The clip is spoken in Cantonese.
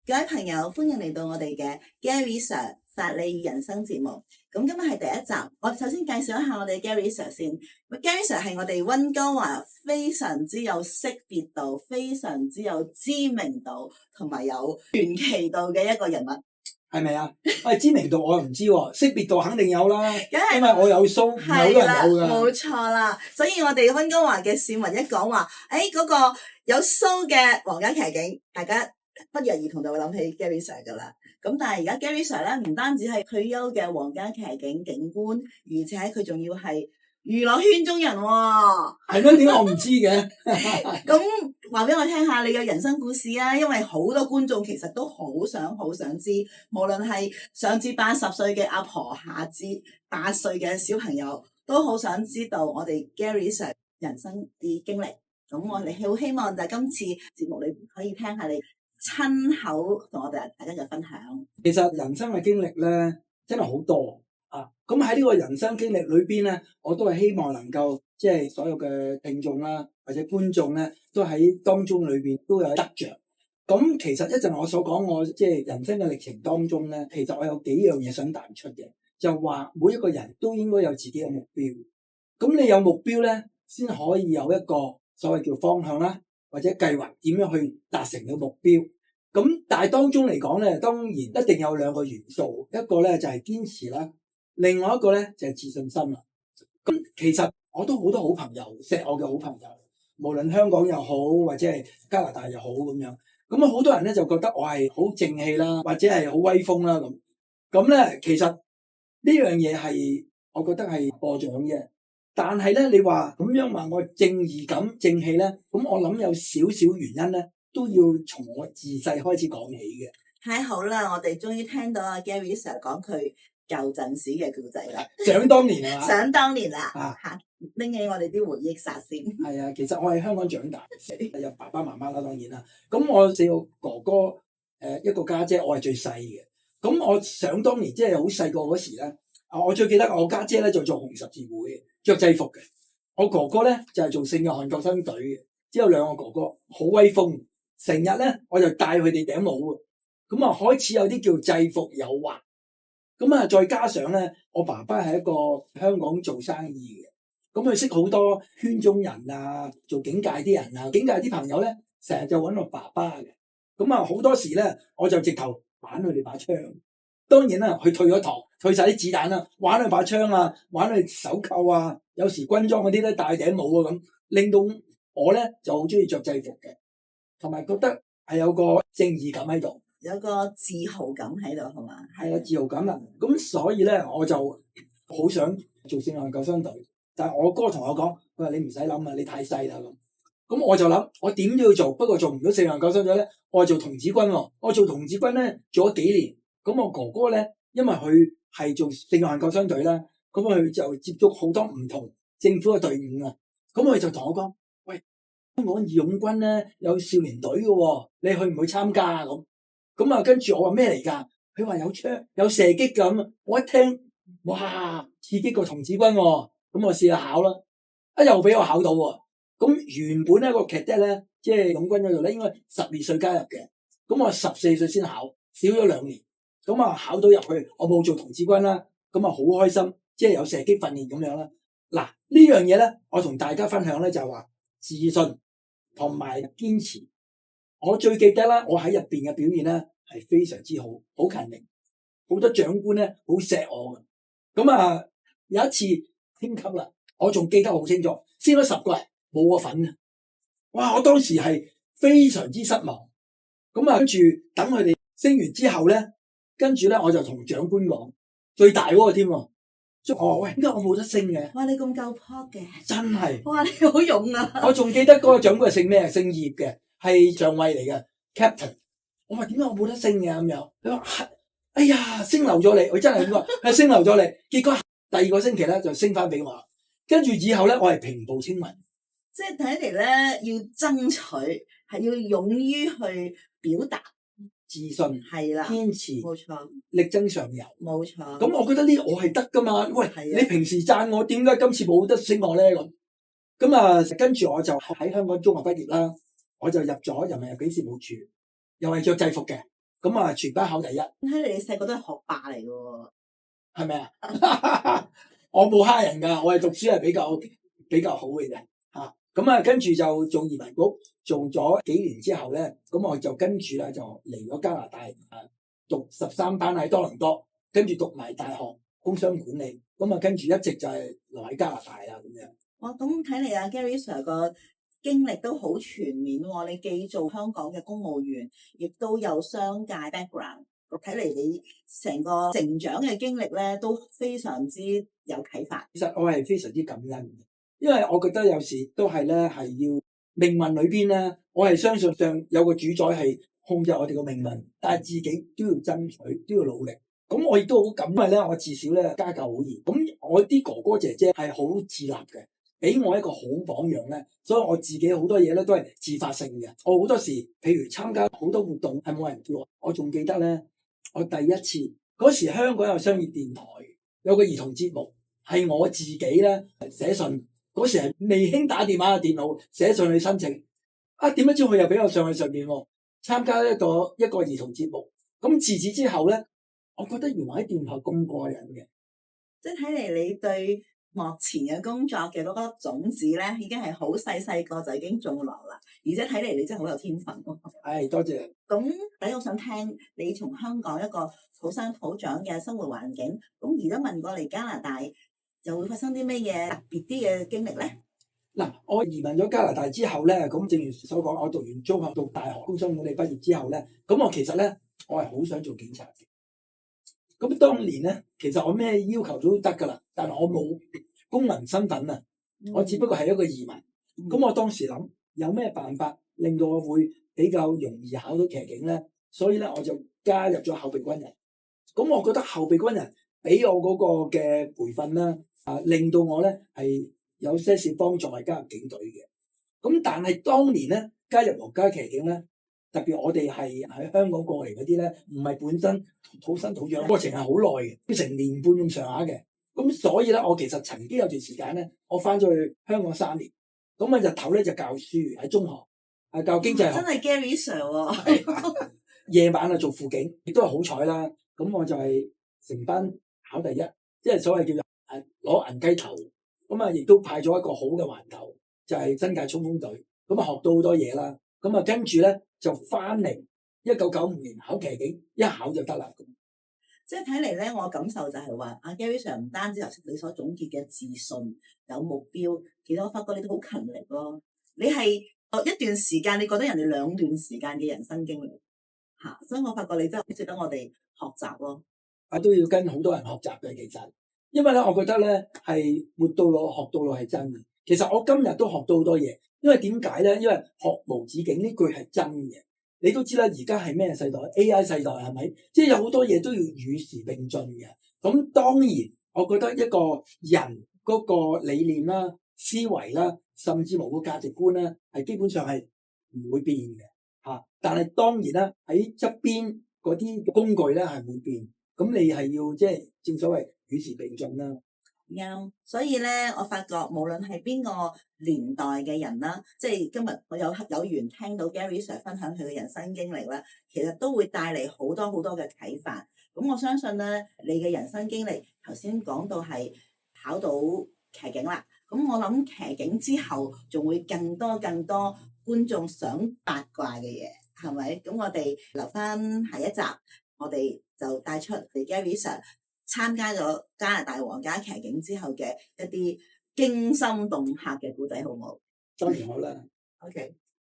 各位朋友，歡迎嚟到我哋嘅 Gary Sir 法理與人生節目。咁今日係第一集，我首先介紹一下我哋 Gary Sir 先。Gary Sir 係我哋溫哥華非常之有識別度、非常之有知名度同埋有傳奇度嘅一個人物。係咪啊？喂，知名度我又唔知喎，識別度肯定有啦，因為我有 show，唔係好多人有㗎。冇錯啦，所以我哋溫哥華嘅市民一講話，嗰個有 show 嘅皇家騎警，大家不約而同就會諗起 Gary Sir 㗎啦。咁但係而家 Gary Sir 咧，唔單止係退休嘅皇家騎警警官，而且佢仲要係娛樂圈中人喎。係咩？點解我唔知嘅？咁話俾我聽下你嘅人生故事啊！因為好多觀眾其實都好想知，無論係上至80歲嘅阿婆，下至8歲嘅小朋友，都好想知道我哋 Gary Sir 人生啲經歷。咁我哋好希望就係今次節目裏可以聽下你親口同我哋大家嘅分享。其實人生嘅經歷咧，真係好多啊！咁喺呢個人生經歷裏邊咧，我都係希望能夠即係所有嘅聽眾啦，或者觀眾咧，都喺當中裏邊都有得着。咁其實一陣我所講我即係人生嘅歷程當中咧，其實我有幾樣嘢想帶出嘅，就話每一個人都應該有自己嘅目標。咁你有目標咧，先可以有一個所謂叫方向啦，或者計劃點樣去達成個目標。咁但係當中嚟講咧，當然一定有兩個元素，一個咧就係堅持啦，另外一個咧就係自信心啦。咁其實我都好多好朋友，錫我嘅好朋友，無論香港又好或者係加拿大又好咁樣。咁好多人咧就覺得我係好正氣啦，或者係好威風啦咁。咁咧其實呢樣嘢係我覺得係過獎嘅。但係咧，你話咁樣話我正義感、正氣咧，咁我諗有少少原因咧，都要從我自細開始講起嘅。太好啦！我哋終於聽到阿 Gary Sir 講佢舊陣時嘅故仔啦。想當年啊，想當年啦，嚇拎起我哋啲回憶殺先。係啊，其實我喺香港長大，有爸爸媽媽啦，當然啦。咁我4個哥哥，一個家姐，我係最細嘅。咁我想當年即係好細個嗰時咧，我最記得我家姐咧就做紅十字會嘅，着制服嘅。我哥哥咧就係做聖約翰救生隊嘅。之後兩個哥哥好威風，成日咧我就戴佢哋頂帽啊。咁啊開始有啲叫制服誘惑。咁啊再加上咧，我爸爸係一個香港做生意嘅。咁佢識好多圈中人啊，做警界啲人啊，警界啲朋友咧，成日就揾我爸爸嘅。咁啊好多時咧，我就直頭玩佢哋把槍。當然啦，佢退咗堂，退晒啲子彈啦，玩佢把槍啊，玩佢手扣啊，有時軍裝嗰啲咧戴頂帽啊咁，令到我咧就好中意着制服嘅，同埋覺得係有個正義感喺度，有個自豪感喺度，係嘛？係啊，自豪感啊。咁所以咧，我就好想做聖約翰救生隊。但係我哥同我講，佢話你唔使諗啊，你太細啦咁。咁我就諗，我點都要做，不過做唔到聖約翰救生隊咧，我做童子軍喎。我做童子軍咧，做咗幾年。咁我哥哥咧，因為佢係做聖約翰救生隊啦，咁佢就接觸好多唔同政府嘅隊伍啊。咁佢就同我講，喂，香港義勇軍咧有少年隊嘅喎，你去唔去參加啊？咁啊，跟住我話咩嚟㗎？佢話有槍有射擊咁。我一聽，哇，刺激過童子軍喎。咁我試下考啦，又俾我考到喎。咁原本咧個劇爹咧，即係勇軍嗰度咧，應該12歲加入嘅。咁我14歲先考，少咗2年。咁啊考到入去，我冇做童子軍啦。咁啊好開心，即係有射擊訓練咁樣啦。嗱呢樣嘢咧，我同大家分享咧就係話自信同埋堅持。我最記得啦，我喺入邊嘅表現咧係非常之好，好勤力，好多長官咧好錫我嘅。咁啊有一次升級啦，我仲記得好清楚，升咗10個人冇我份啊！哇！我當時係非常之失望。咁啊跟住等佢哋升完之後咧，跟住咧我就同長官講，最大嗰個添喎。所以我話喂，點解我冇得升嘅？哇！你咁夠魄嘅，真係。哇！你好勇啊！我仲記得嗰個長官係姓咩？姓葉嘅，係上尉嚟嘅 Captain。我話點解我冇得升嘅咁樣？佢話哎呀，升留咗你，我真係咁講，係升留咗你。結果第2個星期咧就升翻俾我，跟住以後咧我係平步青雲。即係睇嚟咧，要爭取係要勇於去表達。自信係啦，堅持冇錯，力爭上游，冇錯。咁我覺得呢我係得噶嘛？喂，係你平時讚我，點解今次冇得升我咧？咁啊，跟住我就喺香港中學畢業啦，我就入咗人民入境事務處，又係着制服嘅。咁啊全班考第一，睇嚟你細個都係學霸嚟嘅喎。係咪啊？我冇蝦人㗎，我係讀書係比較好嘅啫嚇。咁啊，跟住就做移民局，做咗幾年之後咧，咁我就跟住咧就嚟咗加拿大讀13班喺多倫多，跟住讀埋大學工商管理，咁啊跟住一直就係留喺加拿大啦咁樣。哇！咁睇嚟啊，Gary Sir 個經歷都好全面喎。你既做香港嘅公務員，亦都有商界 background。睇嚟你成個成長嘅經歷咧，都非常之有啟發。其實我係非常之感恩嘅，因為我覺得有時都係咧係要命運裏邊咧，我係相信上有個主宰係控制我哋個命運，但係自己都要爭取，都要努力。咁我亦都好感恩咧，我至少咧家教好嚴。咁我啲哥哥姐姐係好自立嘅，俾我一個好榜樣咧，所以我自己好多嘢咧都係自發性嘅。我好多時譬如參加好多活動係冇人叫我仲記得咧。我第一次嗰時香港有商業電台有個兒童節目，係我自己咧寫信，嗰時係未興打電話嘅電腦，寫信去申請。點解知佢又俾我上去上邊參加一個兒童節目？咁自此之後咧，我覺得原來喺電台咁過癮嘅。即係睇嚟你對目前嘅工作嘅嗰個種子咧，已經係好細個就已經種落啦，而且睇嚟你真係好有天分喎。係，多謝。咁第一我想聽你從香港一個土生土長嘅生活環境，咁而家問過嚟加拿大，又會發生啲咩嘢特別啲嘅經歷咧？嗱，我移民咗加拿大之後咧，咁正如所講，我讀完中學到大學工商管理畢業之後咧，咁我其實咧我係好想做警察嘅。咁當年咧，其實我咩要求都得㗎啦，但係我冇公民身份啊，我只不過係一個移民。咁我當時諗有咩辦法令到我會比較容易考到騎警咧，所以咧我就加入咗後備軍人。咁我覺得後備軍人俾我嗰個嘅培訓啦，令到我咧係有些少幫助係加入警隊嘅。咁但係當年咧加入皇家騎警咧，特別我哋係喺香港過嚟嗰啲咧，唔係本身土生土長，過程係好耐嘅，成年半咁上下嘅。咁所以咧，我其實曾經有段時間咧，我翻咗去香港3年，咁啊日頭咧就教書喺中學，教經濟學。真係 Gary Sir 喎。夜晚啊做輔警，亦都係好彩啦。咁我就係成班考第一，即係所謂叫做攞銀雞頭。咁啊，亦都派咗一個好嘅環頭，就係新界衝鋒隊。咁啊學到好多嘢啦。咁啊跟住咧就翻嚟1995年考騎警，一考就得啦。即係睇嚟咧，我感受就係話，阿 Gary Sir 唔單止頭先你所總結嘅自信、有目標，其實我發覺你都好勤力咯。你係一段時間，你覺得人哋2段時間嘅人生經歷嚇，所以我發覺你真係好值得我哋學習咯。都要跟好多人學習嘅，其實，因為咧，我覺得咧係活到老學到老係真嘅。其實我今日都學到好多嘢，因為點解咧？因為學無止境呢句係真嘅。你都知啦，而家係咩世代 ？AI 世代係咪？即係有好多嘢都要與時並進嘅。咁當然，我覺得一個人嗰個理念啦、思維啦，甚至乎個價值觀咧，係基本上係唔會變嘅嚇。但係當然啦，喺側邊嗰啲工具咧係會變。咁你係要即係正所謂與時並進啦。啱，所以咧，我發覺無論係邊個年代嘅人啦，即係今日我有緣聽到 Gary Sir 分享佢嘅人生經歷啦，其實都會帶嚟好多嘅啟發。咁我相信咧，你嘅人生經歷頭先講到係考到騎警啦，咁我諗騎警之後仲會更多觀眾想八卦嘅嘢，係咪？咁我哋留翻下一集，我哋就帶出嚟 Gary Sir參加咗加拿大皇家騎警之後嘅一啲驚心動魄嘅故仔，好唔好？當然好啦。OK。